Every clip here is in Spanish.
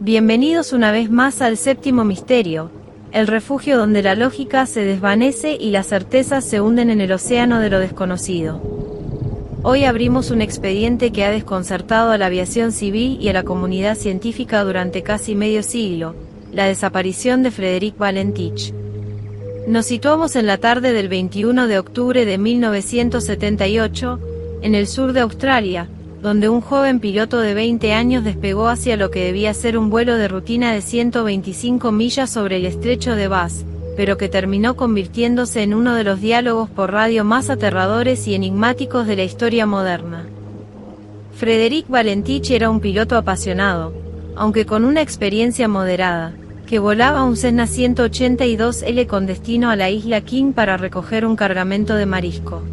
Bienvenidos una vez más al séptimo misterio, el refugio donde la lógica se desvanece y las certezas se hunden en el océano de lo desconocido. Hoy abrimos un expediente que ha desconcertado a la aviación civil y a la comunidad científica durante casi medio siglo, la desaparición de Frederick Valentich. Nos situamos en la tarde del 21 de octubre de 1978, en el sur de Australia, donde un joven piloto de 20 años despegó hacia lo que debía ser un vuelo de rutina de 125 millas sobre el estrecho de Bass, pero que terminó convirtiéndose en uno de los diálogos por radio más aterradores y enigmáticos de la historia moderna. Frederick Valentich era un piloto apasionado, aunque con una experiencia moderada, que volaba un Cessna 182L con destino a la isla King para recoger un cargamento de marisco.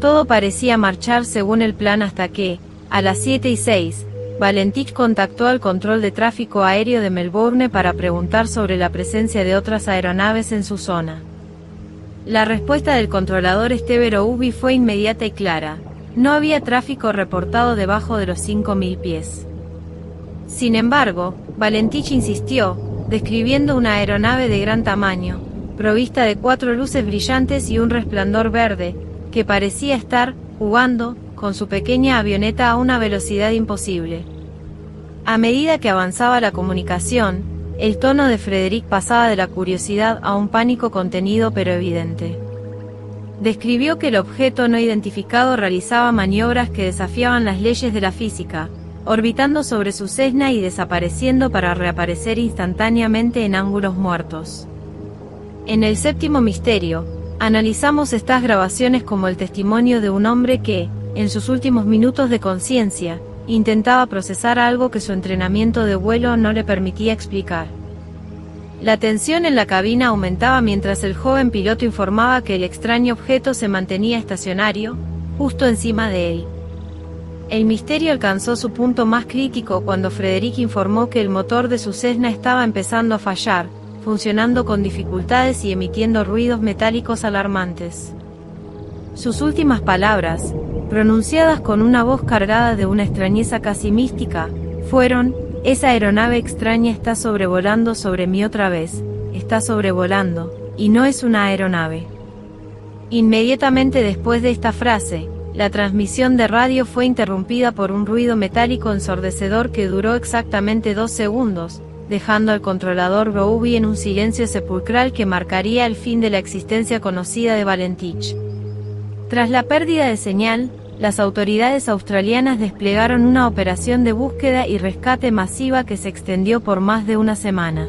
Todo parecía marchar según el plan hasta que, a las 7:06, Valentich contactó al control de tráfico aéreo de Melbourne para preguntar sobre la presencia de otras aeronaves en su zona. La respuesta del controlador Steve Ubi fue inmediata y clara: no había tráfico reportado debajo de los 5.000 pies. Sin embargo, Valentich insistió, describiendo una aeronave de gran tamaño, provista de 4 luces brillantes y un resplandor verde, que parecía estar jugando con su pequeña avioneta a una velocidad imposible. A medida que avanzaba la comunicación, el tono de Frederick pasaba de la curiosidad a un pánico contenido pero evidente. Describió que el objeto no identificado realizaba maniobras que desafiaban las leyes de la física, orbitando sobre su Cessna y desapareciendo para reaparecer instantáneamente en ángulos muertos. En el séptimo misterio, analizamos estas grabaciones como el testimonio de un hombre que, en sus últimos minutos de conciencia, intentaba procesar algo que su entrenamiento de vuelo no le permitía explicar. La tensión en la cabina aumentaba mientras el joven piloto informaba que el extraño objeto se mantenía estacionario, justo encima de él. El misterio alcanzó su punto más crítico cuando Frederick informó que el motor de su Cessna estaba empezando a fallar, funcionando con dificultades y emitiendo ruidos metálicos alarmantes. Sus últimas palabras, pronunciadas con una voz cargada de una extrañeza casi mística, fueron: «Esa aeronave extraña está sobrevolando sobre mí otra vez, está sobrevolando, y no es una aeronave». Inmediatamente después de esta frase, la transmisión de radio fue interrumpida por un ruido metálico ensordecedor que duró exactamente 2 segundos, dejando al controlador Bowby en un silencio sepulcral que marcaría el fin de la existencia conocida de Valentich. Tras la pérdida de señal, las autoridades australianas desplegaron una operación de búsqueda y rescate masiva que se extendió por más de una semana.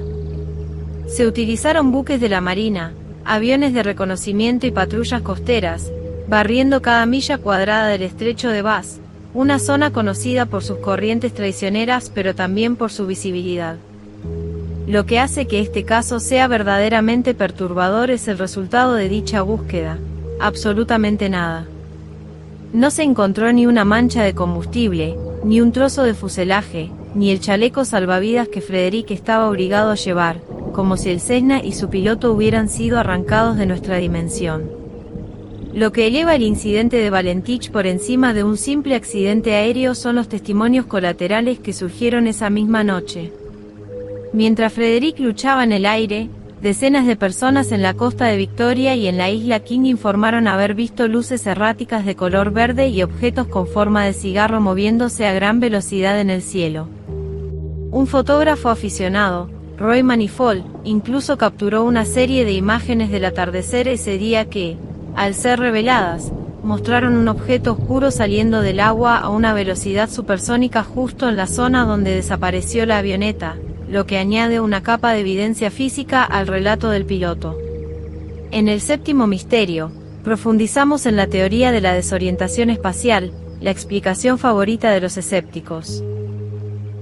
Se utilizaron buques de la Marina, aviones de reconocimiento y patrullas costeras, barriendo cada milla cuadrada del estrecho de Bass, una zona conocida por sus corrientes traicioneras pero también por su visibilidad. Lo que hace que este caso sea verdaderamente perturbador es el resultado de dicha búsqueda: absolutamente nada. No se encontró ni una mancha de combustible, ni un trozo de fuselaje, ni el chaleco salvavidas que Frederick estaba obligado a llevar, como si el Cessna y su piloto hubieran sido arrancados de nuestra dimensión. Lo que eleva el incidente de Valentich por encima de un simple accidente aéreo son los testimonios colaterales que surgieron esa misma noche. Mientras Frederick luchaba en el aire, decenas de personas en la costa de Victoria y en la isla King informaron haber visto luces erráticas de color verde y objetos con forma de cigarro moviéndose a gran velocidad en el cielo. Un fotógrafo aficionado, Roy Manifold, incluso capturó una serie de imágenes del atardecer ese día que, al ser reveladas, mostraron un objeto oscuro saliendo del agua a una velocidad supersónica justo en la zona donde desapareció la avioneta, lo que añade una capa de evidencia física al relato del piloto. En el séptimo misterio, profundizamos en la teoría de la desorientación espacial, la explicación favorita de los escépticos.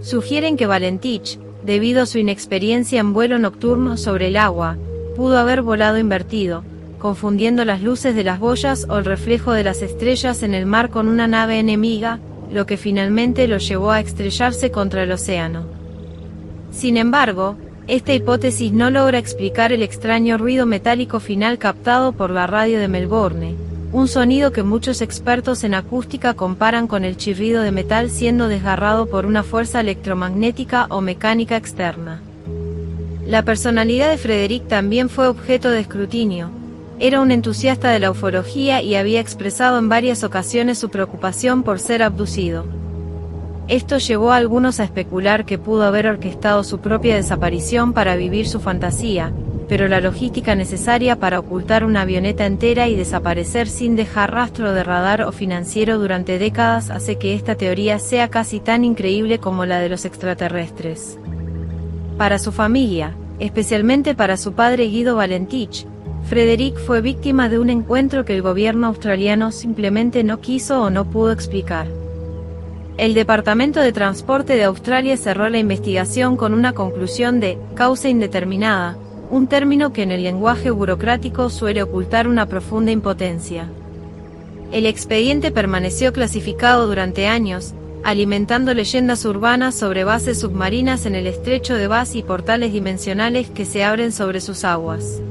Sugieren que Valentich, debido a su inexperiencia en vuelo nocturno sobre el agua, pudo haber volado invertido, confundiendo las luces de las boyas o el reflejo de las estrellas en el mar con una nave enemiga, lo que finalmente lo llevó a estrellarse contra el océano. Sin embargo, esta hipótesis no logra explicar el extraño ruido metálico final captado por la radio de Melbourne, un sonido que muchos expertos en acústica comparan con el chirrido de metal siendo desgarrado por una fuerza electromagnética o mecánica externa. La personalidad de Frederick también fue objeto de escrutinio. Era un entusiasta de la ufología y había expresado en varias ocasiones su preocupación por ser abducido. Esto llevó a algunos a especular que pudo haber orquestado su propia desaparición para vivir su fantasía, pero la logística necesaria para ocultar una avioneta entera y desaparecer sin dejar rastro de radar o financiero durante décadas hace que esta teoría sea casi tan increíble como la de los extraterrestres. Para su familia, especialmente para su padre Guido Valentich, Frederick fue víctima de un encuentro que el gobierno australiano simplemente no quiso o no pudo explicar. El Departamento de Transporte de Australia cerró la investigación con una conclusión de causa indeterminada, un término que en el lenguaje burocrático suele ocultar una profunda impotencia. El expediente permaneció clasificado durante años, alimentando leyendas urbanas sobre bases submarinas en el estrecho de Bass y portales dimensionales que se abren sobre sus aguas.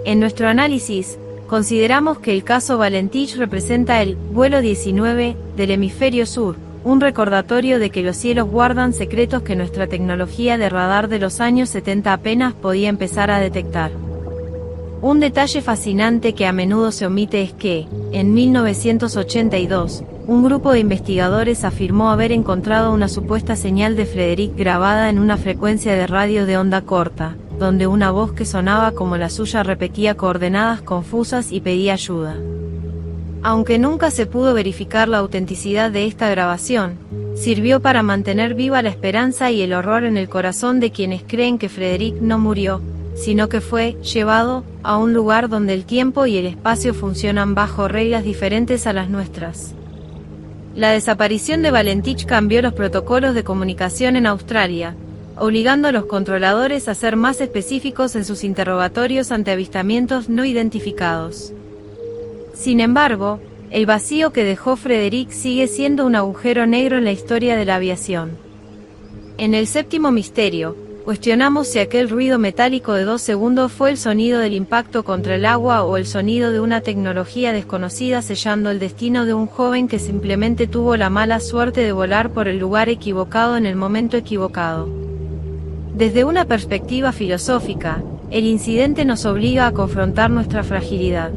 En nuestro análisis, consideramos que el caso Valentich representa el vuelo 19 del hemisferio sur, un recordatorio de que los cielos guardan secretos que nuestra tecnología de radar de los años 70 apenas podía empezar a detectar. Un detalle fascinante que a menudo se omite es que, en 1982, un grupo de investigadores afirmó haber encontrado una supuesta señal de Frederick grabada en una frecuencia de radio de onda corta, donde una voz que sonaba como la suya repetía coordenadas confusas y pedía ayuda. Aunque nunca se pudo verificar la autenticidad de esta grabación, sirvió para mantener viva la esperanza y el horror en el corazón de quienes creen que Frederick no murió, sino que fue llevado a un lugar donde el tiempo y el espacio funcionan bajo reglas diferentes a las nuestras. La desaparición de Valentich cambió los protocolos de comunicación en Australia, obligando a los controladores a ser más específicos en sus interrogatorios ante avistamientos no identificados. Sin embargo, el vacío que dejó Frederick sigue siendo un agujero negro en la historia de la aviación. En el séptimo misterio, cuestionamos si aquel ruido metálico de 2 segundos fue el sonido del impacto contra el agua o el sonido de una tecnología desconocida sellando el destino de un joven que simplemente tuvo la mala suerte de volar por el lugar equivocado en el momento equivocado. Desde una perspectiva filosófica, el incidente nos obliga a confrontar nuestra fragilidad.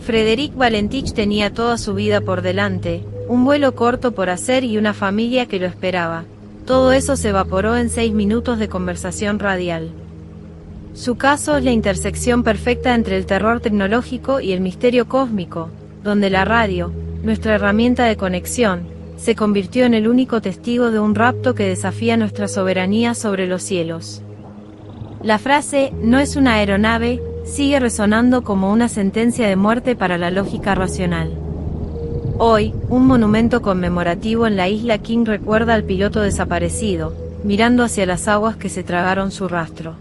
Frederick Valentich tenía toda su vida por delante, un vuelo corto por hacer y una familia que lo esperaba. Todo eso se evaporó en 6 minutos de conversación radial. Su caso es la intersección perfecta entre el terror tecnológico y el misterio cósmico, donde la radio, nuestra herramienta de conexión, se convirtió en el único testigo de un rapto que desafía nuestra soberanía sobre los cielos. La frase "no es una aeronave" sigue resonando como una sentencia de muerte para la lógica racional. Hoy, un monumento conmemorativo en la isla King recuerda al piloto desaparecido, mirando hacia las aguas que se tragaron su rastro.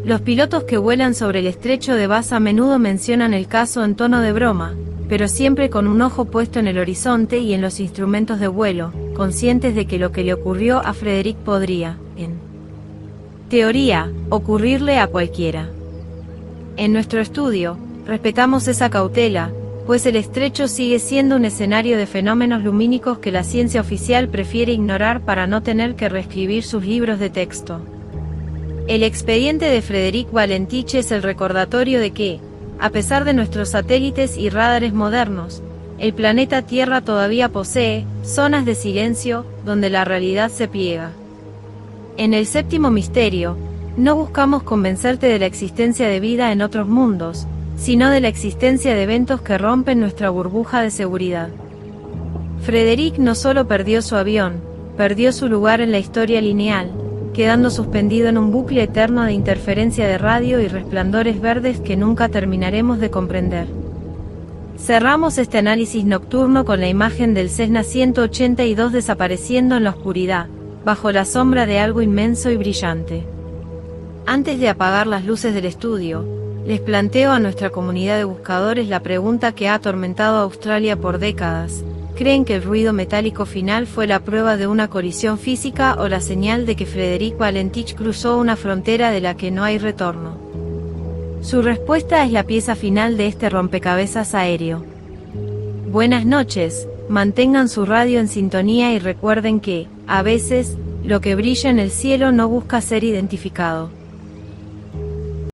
Los pilotos que vuelan sobre el estrecho de Bass a menudo mencionan el caso en tono de broma, pero siempre con un ojo puesto en el horizonte y en los instrumentos de vuelo, conscientes de que lo que le ocurrió a Frederick podría, en teoría, ocurrirle a cualquiera. En nuestro estudio, respetamos esa cautela, pues el estrecho sigue siendo un escenario de fenómenos lumínicos que la ciencia oficial prefiere ignorar para no tener que reescribir sus libros de texto. El expediente de Frederick Valentich es el recordatorio de que, a pesar de nuestros satélites y radares modernos, el planeta Tierra todavía posee zonas de silencio donde la realidad se pliega. En el séptimo misterio, no buscamos convencerte de la existencia de vida en otros mundos, sino de la existencia de eventos que rompen nuestra burbuja de seguridad. Frederick no solo perdió su avión, perdió su lugar en la historia lineal, quedando suspendido en un bucle eterno de interferencia de radio y resplandores verdes que nunca terminaremos de comprender. Cerramos este análisis nocturno con la imagen del Cessna 182 desapareciendo en la oscuridad, bajo la sombra de algo inmenso y brillante. Antes de apagar las luces del estudio, les planteo a nuestra comunidad de buscadores la pregunta que ha atormentado a Australia por décadas. ¿Creen que el ruido metálico final fue la prueba de una colisión física o la señal de que Frederick Valentich cruzó una frontera de la que no hay retorno? Su respuesta es la pieza final de este rompecabezas aéreo. Buenas noches, mantengan su radio en sintonía y recuerden que, a veces, lo que brilla en el cielo no busca ser identificado.